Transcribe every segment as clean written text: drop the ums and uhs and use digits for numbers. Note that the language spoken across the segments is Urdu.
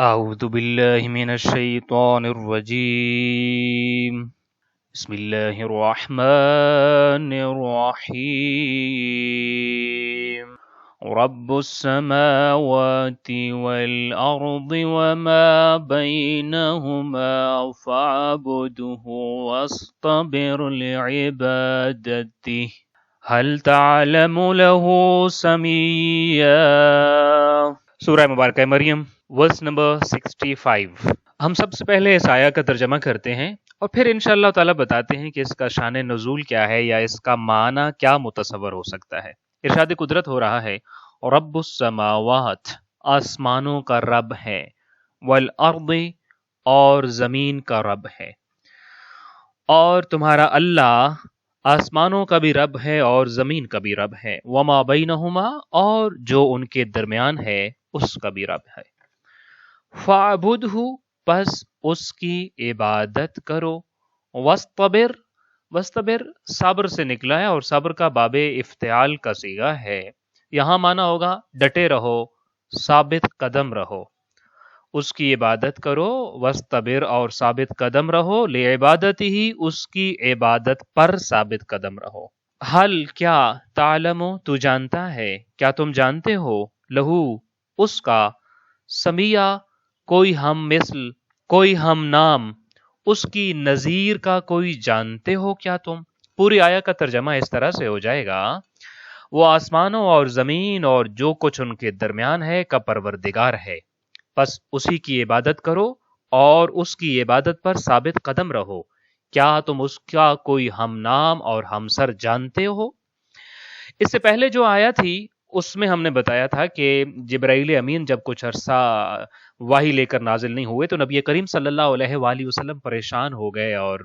أعوذ بالله من الشيطان الرجيم. بسم الله الرحمن الرحيم. رب السماوات والأرض وما بينهما فاعبده واصطبر لعبادته هل تعلم له سميا. سورہ مبارکہ مریم ورس نمبر 65. ہم سب سے پہلے اس آیا کا ترجمہ کرتے ہیں اور پھر انشاءاللہ تعالیٰ بتاتے ہیں کہ اس کا شان نزول کیا ہے یا اس کا معنی کیا متصور ہو سکتا ہے. ارشاد قدرت ہو رہا ہے رب السماوات آسمانوں کا رب ہے، والارض اور زمین کا رب ہے، اور تمہارا اللہ آسمانوں کا بھی رب ہے اور زمین کا بھی رب ہے، وما بینہما اور جو ان کے درمیان ہے اس کا بھی رب ہے. فاعبدہ پس اس کی عبادت کرو، وستبر صبر سے نکلا ہے اور صبر کا باب افتعال کا صیغہ ہے. یہاں معنی ہوگا ڈٹے رہو، ثابت قدم رہو، اس کی عبادت کرو، وستبر اور ثابت قدم رہو، لعبادت ہی اس کی عبادت پر ثابت قدم رہو. حل کیا، تعلم تو جانتا ہے، کیا تم جانتے ہو، لہو اس کا، سمیہ کوئی ہم مثل، کوئی ہم نام، اس کی نظیر کا کوئی جانتے ہو کیا تم. پوری آیا کا ترجمہ اس طرح سے ہو جائے گا وہ آسمانوں اور زمین اور جو کچھ ان کے درمیان ہے کا پروردگار ہے، پس اسی کی عبادت کرو اور اس کی عبادت پر ثابت قدم رہو. کیا تم اس کا کوئی ہم نام اور ہمسر جانتے ہو. اس سے پہلے جو آیا تھی اس میں ہم نے بتایا تھا کہ جبرائیل امین جب کچھ عرصہ وحی لے کر نازل نہیں ہوئے تو نبی کریم صلی اللہ علیہ وآلہ وسلم پریشان ہو گئے اور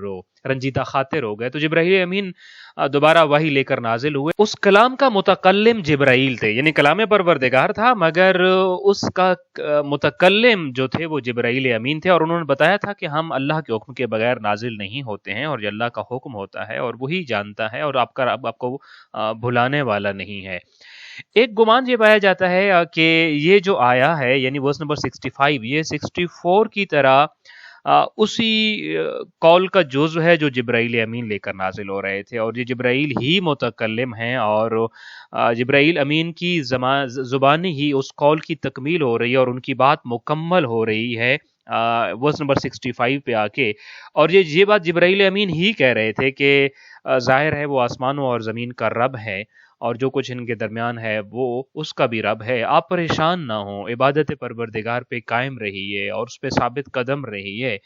رنجیدہ خاطر ہو گئے. تو جبرائیل امین دوبارہ وحی لے کر نازل ہوئے. اس کلام کا متکلم جبرائیل تھے، یعنی کلام پروردگار تھا مگر اس کا متکلم جو تھے وہ جبرائیل امین تھے، اور انہوں نے بتایا تھا کہ ہم اللہ کے حکم کے بغیر نازل نہیں ہوتے ہیں اور یہ اللہ کا حکم ہوتا ہے اور وہی جانتا ہے اور آپ کو بھلانے والا نہیں ہے. ایک گمان یہ پایا جاتا ہے کہ یہ جو آیا ہے یعنی ورس نمبر 65 یہ 64 کی طرح اسی قول کا جزو ہے جو جبرائیل امین لے کر نازل ہو رہے تھے، اور یہ جبرائیل ہی متکلم ہیں اور جبرائیل امین کی زبانی ہی اس قول کی تکمیل ہو رہی ہے اور ان کی بات مکمل ہو رہی ہے ورس نمبر 65 پہ آ کے. اور یہ بات جبرائیل امین ہی کہہ رہے تھے کہ ظاہر ہے وہ آسمانوں اور زمین کا رب ہے اور جو کچھ ان کے درمیان ہے وہ اس کا بھی رب ہے. آپ پریشان نہ ہوں، عبادت پروردگار پہ قائم رہیے اور اس پہ ثابت قدم رہیے،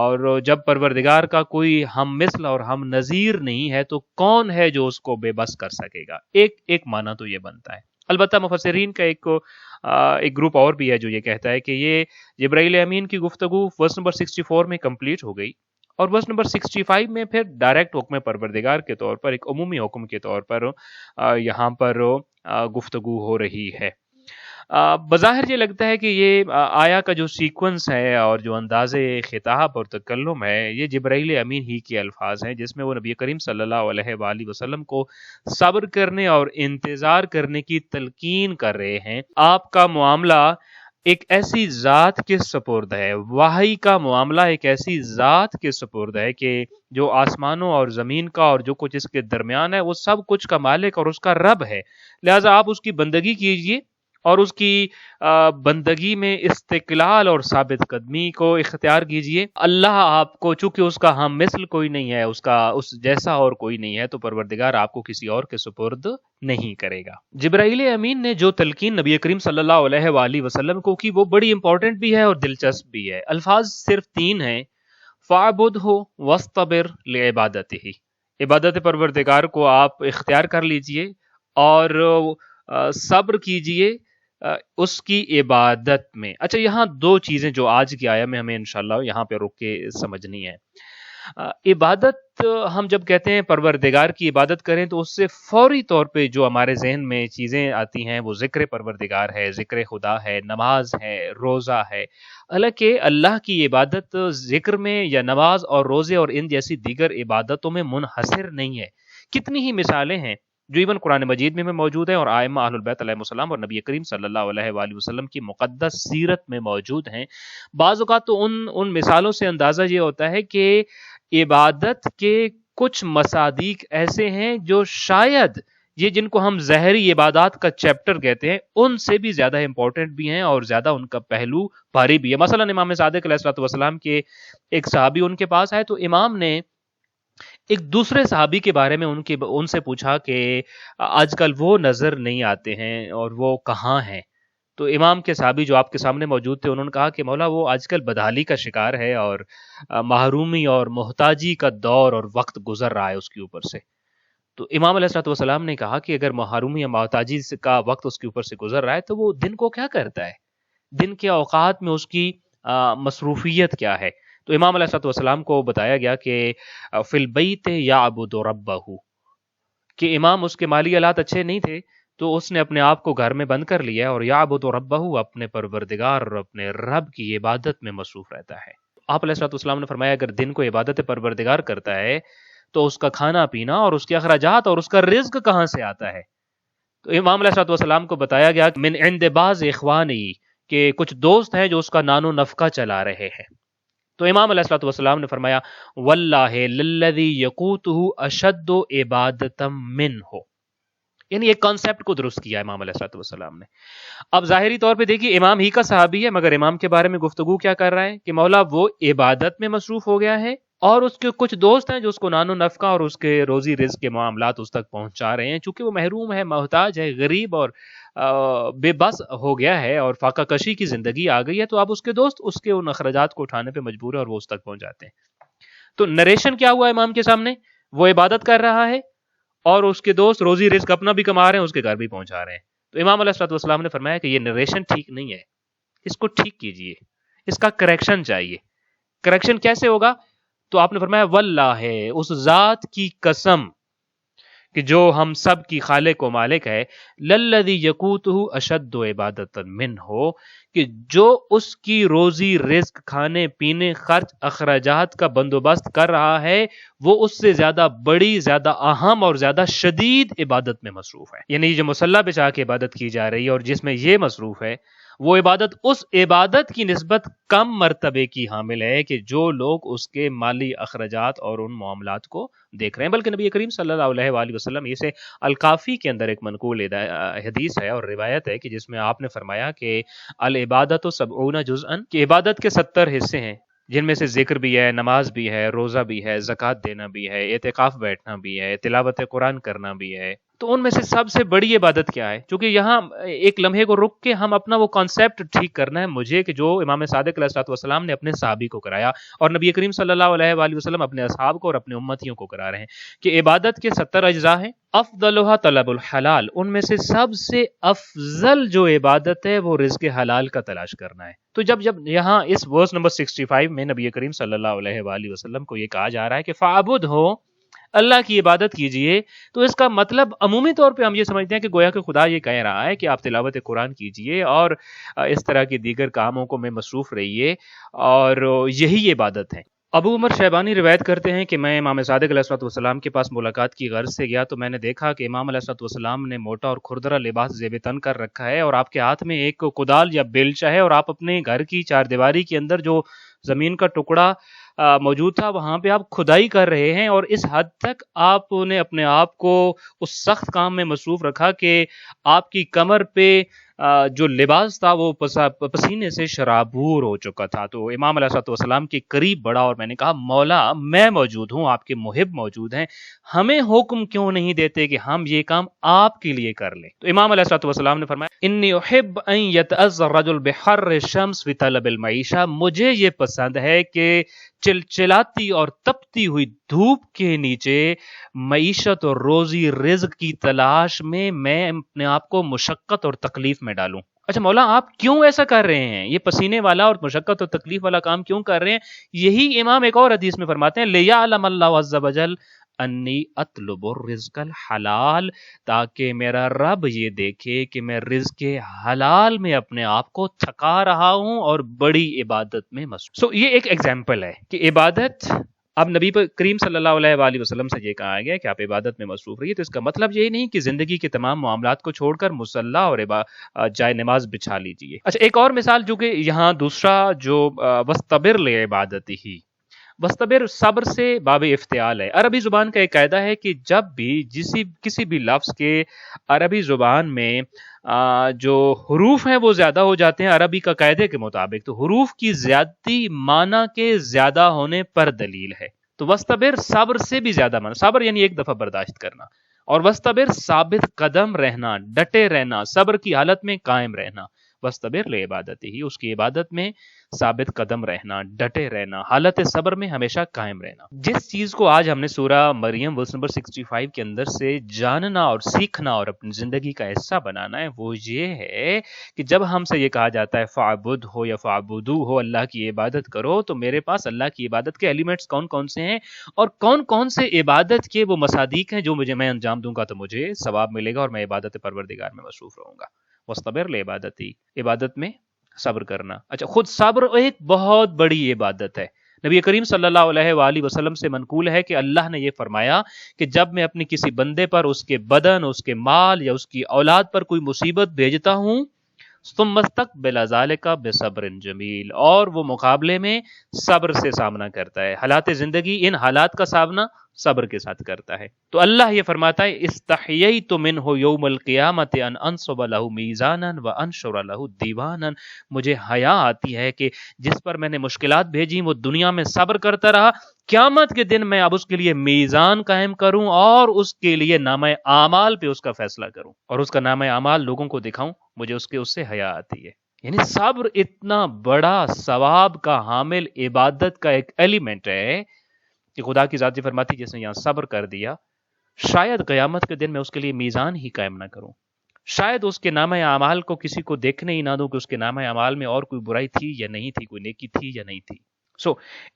اور جب پروردگار کا کوئی ہم مثل اور ہم نظیر نہیں ہے تو کون ہے جو اس کو بے بس کر سکے گا. ایک معنی تو یہ بنتا ہے. البتہ مفسرین کا ایک گروپ اور بھی ہے جو یہ کہتا ہے کہ یہ جبرائیل امین کی گفتگو ورس نمبر 64 میں کمپلیٹ ہو گئی اور ورس نمبر 65 میں پھر ڈائریکٹ حکم پروردگار کے طور پر ایک عمومی حکم کے طور پر یہاں پر گفتگو ہو رہی ہے. بظاہر یہ لگتا ہے کہ یہ آیا کا جو سیکونس ہے اور جو انداز خطاب اور تکلم ہے یہ جبرائیل امین ہی کے الفاظ ہیں، جس میں وہ نبی کریم صلی اللہ علیہ وآلہ وسلم کو صبر کرنے اور انتظار کرنے کی تلقین کر رہے ہیں. آپ کا معاملہ ایک ایسی ذات کے سپرد ہے، وحی کا معاملہ ایک ایسی ذات کے سپرد ہے کہ جو آسمانوں اور زمین کا اور جو کچھ اس کے درمیان ہے وہ سب کچھ کا مالک اور اس کا رب ہے. لہٰذا آپ اس کی بندگی کیجئے اور اس کی بندگی میں استقلال اور ثابت قدمی کو اختیار کیجئے. اللہ آپ کو چونکہ اس کا ہم مثل کوئی نہیں ہے، اس جیسا اور کوئی نہیں ہے، تو پروردگار آپ کو کسی اور کے سپرد نہیں کرے گا. جبرائیل امین نے جو تلقین نبی کریم صلی اللہ علیہ وآلہ وسلم کو کی وہ بڑی امپورٹنٹ بھی ہے اور دلچسپ بھی ہے. الفاظ صرف 3 ہیں، فاعبدہ واصطبر لعبادتہ. عبادت پروردگار کو آپ اختیار کر لیجئے اور صبر کیجئے اس کی عبادت میں. اچھا، یہاں 2 چیزیں جو آج کی آیا میں ہمیں انشاءاللہ یہاں پہ رک کے سمجھنی ہے. عبادت ہم جب کہتے ہیں پروردگار کی عبادت کریں تو اس سے فوری طور پہ جو ہمارے ذہن میں چیزیں آتی ہیں وہ ذکر پروردگار ہے، ذکر خدا ہے، نماز ہے، روزہ ہے. حالانکہ اللہ کی عبادت ذکر میں یا نماز اور روزے اور ان جیسی دیگر عبادتوں میں منحصر نہیں ہے. کتنی ہی مثالیں ہیں جو ایون قرآن مجید میں موجود ہے اور ائمہ اہل البیت علیہم السلام اور نبی کریم صلی اللہ علیہ وآلہ وسلم کی مقدس سیرت میں موجود ہیں۔ بعض اوقات تو ان مثالوں سے اندازہ یہ ہوتا ہے کہ عبادت کے کچھ مصادیق ایسے ہیں جو شاید یہ جن کو ہم ظاہری عبادات کا چیپٹر کہتے ہیں ان سے بھی زیادہ امپورٹنٹ بھی ہیں اور زیادہ ان کا پہلو بھاری بھی ہے۔ مثلا امام صادق علیہ الصلوۃ والسلام کے ایک صحابی ان کے پاس آئے تو امام نے ایک دوسرے صحابی کے بارے میں ان سے پوچھا کہ آج کل وہ نظر نہیں آتے ہیں اور وہ کہاں ہیں؟ تو امام کے صحابی جو آپ کے سامنے موجود تھے انہوں نے کہا کہ مولا وہ آج کل بدحالی کا شکار ہے اور محرومی اور محتاجی کا دور اور وقت گزر رہا ہے اس کے اوپر سے۔ تو امام علیہ الصلوۃ والسلام نے کہا کہ اگر محرومی یا محتاجی کا وقت اس کے اوپر سے گزر رہا ہے تو وہ دن کو کیا کرتا ہے؟ دن کے اوقات میں اس کی مصروفیت کیا ہے؟ تو امام علیہ الصلوۃ والسلام کو بتایا گیا کہ فی البیت یعبد ربہ، کہ امام اس کے مالی حالات اچھے نہیں تھے تو اس نے اپنے آپ کو گھر میں بند کر لیا اور یعبد ربہ، اپنے پروردگار اور اپنے رب کی عبادت میں مصروف رہتا ہے۔ آپ علیہ الصلوۃ والسلام نے فرمایا اگر دن کو عبادت پروردگار کرتا ہے تو اس کا کھانا پینا اور اس کے اخراجات اور اس کا رزق کہاں سے آتا ہے؟ تو امام علیہ الصلوۃ والسلام کو بتایا گیا من عند بعض اخوانی، کہ کچھ دوست ہیں جو اس کا نان و نفقہ چلا رہے ہیں۔ تو امام علیہ الصلوۃ والسلام نے فرمایا واللہ للذی یقوتہ اشد عبادۃ منہ، یعنی ایک کانسیپٹ کو درست کیا امام علیہ الصلوۃ والسلام نے۔ اب ظاہری طور پہ دیکھیے امام ہی کا صحابی ہے مگر امام کے بارے میں گفتگو کیا کر رہا ہے کہ مولا وہ عبادت میں مصروف ہو گیا ہے اور اس کے کچھ دوست ہیں جو اس کو نان و نفقہ اور اس کے روزی رزق کے معاملات اس تک پہنچا رہے ہیں، چونکہ وہ محروم ہے، محتاج ہے، غریب اور بے بس ہو گیا ہے اور فاقہ کشی کی زندگی آ گئی ہے، تو اب اس کے دوست اس کے ان اخراجات کو اٹھانے پہ مجبور ہے اور وہ اس تک پہنچ جاتے ہیں۔ تو نریشن کیا ہوا امام کے سامنے؟ وہ عبادت کر رہا ہے اور اس کے دوست روزی رزق اپنا بھی کما رہے ہیں، اس کے گھر بھی پہنچا رہے ہیں۔ تو امام علیہ الصلوۃ والسلام نے فرمایا کہ یہ نریشن ٹھیک نہیں ہے، اس کو ٹھیک کیجئے، اس کا کریکشن چاہیے۔ کریکشن کیسے ہوگا؟ تو آپ نے فرمایا واللہ، اس ذات کی قسم کہ جو ہم سب کی خالق و مالک ہے، للذی یقوتہ اشد عبادۃ منہ، کہ جو اس کی روزی رزق، کھانے پینے، خرچ اخراجات کا بندوبست کر رہا ہے وہ اس سے زیادہ بڑی، زیادہ اہم اور زیادہ شدید عبادت میں مصروف ہے۔ یعنی جو مصلی پہ جا کے عبادت کی جا رہی ہے اور جس میں یہ مصروف ہے وہ عبادت اس عبادت کی نسبت کم مرتبے کی حامل ہے کہ جو لوگ اس کے مالی اخراجات اور ان معاملات کو دیکھ رہے ہیں۔ بلکہ نبی کریم صلی اللہ علیہ وآلہ وسلم اسے الکافی کے اندر ایک منقول حدیث ہے اور روایت ہے کہ جس میں آپ نے فرمایا کہ العبادت 70 جزءا، کہ عبادت کے 70 حصے ہیں جن میں سے ذکر بھی ہے، نماز بھی ہے، روزہ بھی ہے، زکوٰۃ دینا بھی ہے، اعتکاف بیٹھنا بھی ہے، تلاوت قرآن کرنا بھی ہے۔ تو ان میں سے سب سے بڑی عبادت کیا ہے؟ چونکہ یہاں ایک لمحے کو رک کے ہم اپنا وہ کانسیپٹ ٹھیک کرنا ہے مجھے کہ جو امام صادق علیہ الصلوۃ والسلام نے اپنے صحابی کو کرایا اور نبی کریم صلی اللہ علیہ وآلہ وسلم اپنے اصحاب کو اور اپنے امتیوں کو کرا رہے ہیں کہ عبادت کے 70 اجزاء ہیں، افضلها طلب الحلال، ان میں سے سب سے افضل جو عبادت ہے وہ رزق حلال کا تلاش کرنا ہے۔ تو جب یہاں اس ورس نمبر 65 میں نبی کریم صلی اللہ علیہ وآلہ وسلم کو یہ کہا جا رہا ہے کہ فَعْبُدْ ہو، اللہ کی عبادت کیجئے، تو اس کا مطلب عمومی طور پہ ہم یہ سمجھتے ہیں کہ گویا کہ خدا یہ کہہ رہا ہے کہ آپ تلاوت قرآن کیجئے اور اس طرح کی دیگر کاموں کو میں مصروف رہیے اور یہی عبادت ہے۔ ابو عمر شیبانی روایت کرتے ہیں کہ میں امام صادق علیہ الصلوۃ والسلام کے پاس ملاقات کی غرض سے گیا تو میں نے دیکھا کہ امام علیہ الصلوۃ والسلام نے موٹا اور کھردرا لباس زیب تن کر رکھا ہے اور آپ کے ہاتھ میں ایک کدال یا بیلچا ہے اور آپ اپنے گھر کی چار دیواری کے اندر جو زمین کا ٹکڑا موجود تھا وہاں پہ آپ کھدائی کر رہے ہیں، اور اس حد تک آپ نے اپنے آپ کو اس سخت کام میں مصروف رکھا کہ آپ کی کمر پہ جو لباس تھا وہ پسینے سے شرابور ہو چکا تھا۔ تو امام علیہ الصلوۃ والسلام کے قریب بڑھا اور میں نے کہا مولا میں موجود ہوں، آپ کے محب موجود ہیں، ہمیں حکم کیوں نہیں دیتے کہ ہم یہ کام آپ کے لیے کر لیں؟ تو امام علیہ الصلوۃ والسلام نے فرمایا انی احب ان یتعذ الرجل بحر الشمس فی طلب المعیشہ، مجھے یہ پسند ہے کہ چلچلاتی اور تپتی ہوئی دھوپ کے نیچے معیشت اور روزی رزق کی تلاش میں اپنے آپ کو مشقت اور تکلیف میں ڈالوں۔ اچھا مولا آپ کیوں ایسا کر رہے ہیں؟ یہ پسینے والا اور مشقت اور تکلیف والا کام کیوں کر رہے ہیں؟ یہی امام ایک اور حدیث میں فرماتے ہیں لِيَعْلَمَ اللَّهُ عَزَّ وَجَلَّ انی اطلب الرزق الحلال، تاکہ میرا رب یہ دیکھے کہ میں رزق حلال میں اپنے آپ کو تھکا رہا ہوں اور بڑی عبادت میں مصروف۔ یہ ایک ایگزامپل ہے کہ عبادت اب نبی کریم صلی اللہ علیہ وآلہ وسلم سے یہ کہا گیا کہ آپ عبادت میں مصروف رہیے، تو اس کا مطلب یہی نہیں کہ زندگی کے تمام معاملات کو چھوڑ کر مصلی اور جائے نماز بچھا لیجیے۔ اچھا، ایک اور مثال جو کہ یہاں دوسرا جو وَاسْتَبِرْ لِعِبَادَتِهِ، وَاسْتَبِرْ صبر سے باب افتعال ہے۔ عربی زبان کا ایک قاعدہ ہے کہ جب بھی کسی بھی لفظ کے عربی زبان میں جو حروف ہیں وہ زیادہ ہو جاتے ہیں عربی کا قاعدے کے مطابق، تو حروف کی زیادتی معنی کے زیادہ ہونے پر دلیل ہے۔ تو وَاسْتَبِرْ صبر سے بھی زیادہ معنی، صبر یعنی ایک دفعہ برداشت کرنا، اور وَاسْتَبِرْ ثابت قدم رہنا، ڈٹے رہنا، صبر کی حالت میں قائم رہنا۔ وَاسْتَبِرْ لِعِبَادَتِهِ، اس کی عبادت میں ثابت قدم رہنا، ڈٹے رہنا، حالت صبر میں ہمیشہ قائم رہنا۔ جس چیز کو آج ہم نے سورہ مریم ورس نمبر 65 کے اندر سے جاننا اور سیکھنا اور اپنی زندگی کا حصہ بنانا ہے، وہ یہ ہے کہ جب ہم سے یہ کہا جاتا ہے فَعْبُدْ ہو یا فَعْبُدُو ہو، اللہ کی عبادت کرو، تو میرے پاس اللہ کی عبادت کے ایلیمنٹس کون کون سے ہیں اور کون کون سے عبادت کے وہ مصادیق ہیں جو میں انجام دوں گا تو مجھے ثواب ملے گا اور میں عبادت پروردگار میں مصروف رہوں گا۔ وَاسْتَبِرْ لِعِبَادَتِهِ، عبادت میں صبر کرنا۔ اچھا، خود صبر ایک بہت بڑی عبادت ہے۔ نبی کریم صلی اللہ علیہ وآلہ وسلم سے منقول ہے کہ اللہ نے یہ فرمایا کہ جب میں اپنی کسی بندے پر اس کے بدن، اس کے مال یا اس کی اولاد پر کوئی مصیبت بھیجتا ہوں، ثم استقبل ذلک بصبر جمیل، اور وہ مقابلے میں صبر سے سامنا کرتا ہے، حالات زندگی ان حالات کا سامنا صبر کے ساتھ کرتا ہے۔ تو اللہ یہ فرماتا ہے استحییت منہ یوم القیامت ان انصب لہ میزانا وانشر لہ دیوانا، مجھے حیا آتی ہے کہ جس پر میں نے مشکلات بھیجی وہ دنیا میں صبر کرتا رہا، قیامت کے دن میں اب اس کے لیے میزان قائم کروں اور اس کے لیے نامہ اعمال پہ اس کا فیصلہ کروں اور اس کا نامہ اعمال لوگوں کو دکھاؤں، مجھے اس سے حیا آتی ہے۔ یعنی صبر اتنا بڑا ثواب کا حامل عبادت کا ایک ایلیمنٹ ہے کہ خدا کی ذات فرماتی جس نے یہاں صبر کر دیا، شاید قیامت کے دن میں اس کے لیے میزان ہی قائم نہ کروں، شاید اس کے نامہ اعمال کو کسی کو دیکھنے ہی نہ دوں کہ اس کے نامہ اعمال میں اور کوئی برائی تھی یا نہیں تھی، کوئی نیکی تھی یا نہیں تھی۔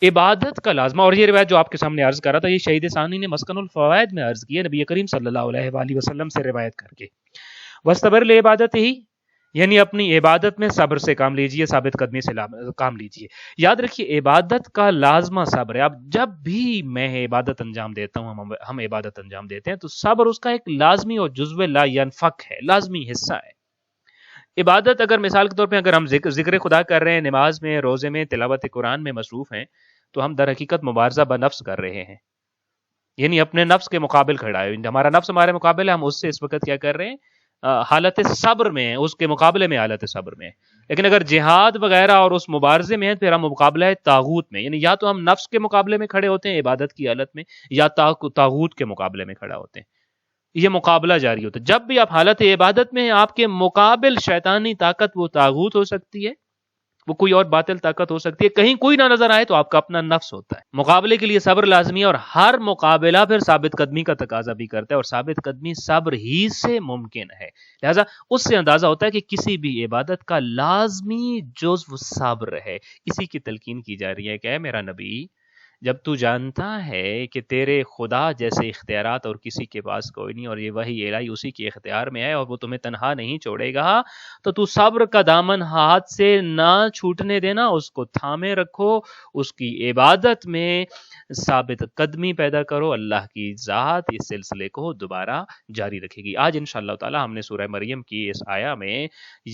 عبادت کا لازمہ، اور یہ روایت جو آپ کے سامنے عرض کر رہا تھا یہ شہید ثانی نے مسکن الفوائد میں عرض کی ہے نبی کریم صلی اللہ علیہ وآلہ وسلم سے روایت کر کے، وَاسْتَبِرْ لِعِبَادَتِهِ، یعنی اپنی عبادت میں صبر سے کام لیجئے، ثابت قدمی سے کام لیجئے۔ یاد رکھیے عبادت کا لازمہ صبر ہے۔ اب جب بھی میں عبادت انجام دیتا ہوں، ہم عبادت انجام دیتے ہیں، تو صبر اس کا ایک لازمی اور جزو لا ینفک ہے، لازمی حصہ ہے۔ عبادت اگر مثال کے طور پہ اگر ہم ذکر خدا کر رہے ہیں، نماز میں، روزے میں، تلاوت قرآن میں مصروف ہیں، تو ہم در حقیقت مبارزہ بنفس کر رہے ہیں، یعنی اپنے نفس کے مقابل کھڑا ہے۔ ہمارا نفس ہمارے مقابل ہے، ہم اس سے اس وقت کیا کر رہے ہیں؟ حالت صبر میں ہیں، اس کے مقابلے میں حالت صبر میں ہیں۔ لیکن اگر جہاد وغیرہ اور اس مبارزے میں ہیں، پھر ہم مقابلہ ہے طاغوت میں، یعنی یا تو ہم نفس کے مقابلے میں کھڑے ہوتے ہیں عبادت کی حالت میں، یا طاغوت کے مقابلے میں کھڑا ہوتے ہیں۔ یہ مقابلہ جاری ہوتا ہے۔ جب بھی آپ حالت عبادت میں ہیں، آپ کے مقابل شیطانی طاقت وہ طاغوت ہو سکتی ہے، وہ کوئی اور باطل طاقت ہو سکتی ہے، کہیں کوئی نہ نظر آئے تو آپ کا اپنا نفس ہوتا ہے۔ مقابلے کے لیے صبر لازمی ہے، اور ہر مقابلہ پھر ثابت قدمی کا تقاضا بھی کرتا ہے، اور ثابت قدمی صبر ہی سے ممکن ہے۔ لہذا اس سے اندازہ ہوتا ہے کہ کسی بھی عبادت کا لازمی جزو صبر ہے۔ اسی کی تلقین کی جا رہی ہے کہ اے میرا نبی، جب تو جانتا ہے کہ تیرے خدا جیسے اختیارات اور کسی کے پاس کوئی نہیں، اور یہ وحی الہی اسی کے اختیار میں ہے اور وہ تمہیں تنہا نہیں چھوڑے گا، تو صبر کا دامن ہاتھ سے نہ چھوٹنے دینا، اس کو تھامے رکھو، اس کی عبادت میں ثابت قدمی پیدا کرو، اللہ کی ذات اس سلسلے کو دوبارہ جاری رکھے گی۔ آج انشاءاللہ تعالی ہم نے سورہ مریم کی اس آیا میں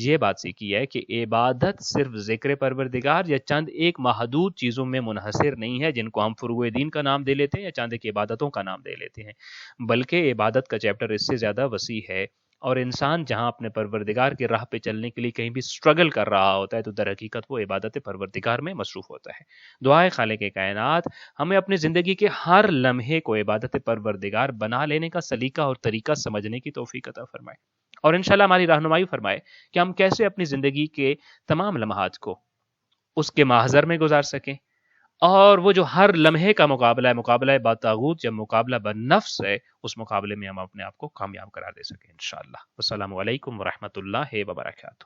یہ بات سیکھی ہے کہ عبادت صرف ذکر پروردگار یا چند ایک محدود چیزوں میں منحصر نہیں ہے جن کو ہم فروع دین کا نام دے لیتے ہیں یا چند ایک عبادتوں کا نام دے لیتے ہیں، بلکہ عبادت کا چیپٹر اس سے زیادہ وسیع ہے، اور انسان جہاں اپنے پروردگار کی راہ پہ چلنے کے لیے کہیں بھی سٹرگل کر رہا ہوتا ہے تو در حقیقت وہ عبادت پروردگار میں مصروف ہوتا ہے۔ دعائے خالق کائنات ہمیں اپنی زندگی کے ہر لمحے کو عبادت پروردگار بنا لینے کا سلیقہ اور طریقہ سمجھنے کی توفیق عطا فرمائے، اور انشاءاللہ ہماری رہنمائی فرمائے کہ ہم کیسے اپنی زندگی کے تمام لمحات کو اس کے محضر میں گزار سکیں، اور وہ جو ہر لمحے کا مقابلہ با طاغوت یا مقابلہ بنفس ہے، اس مقابلے میں ہم اپنے آپ کو کامیاب قرار دے سکیں انشاءاللہ۔ السلام علیکم ورحمۃ اللہ وبرکاتہ۔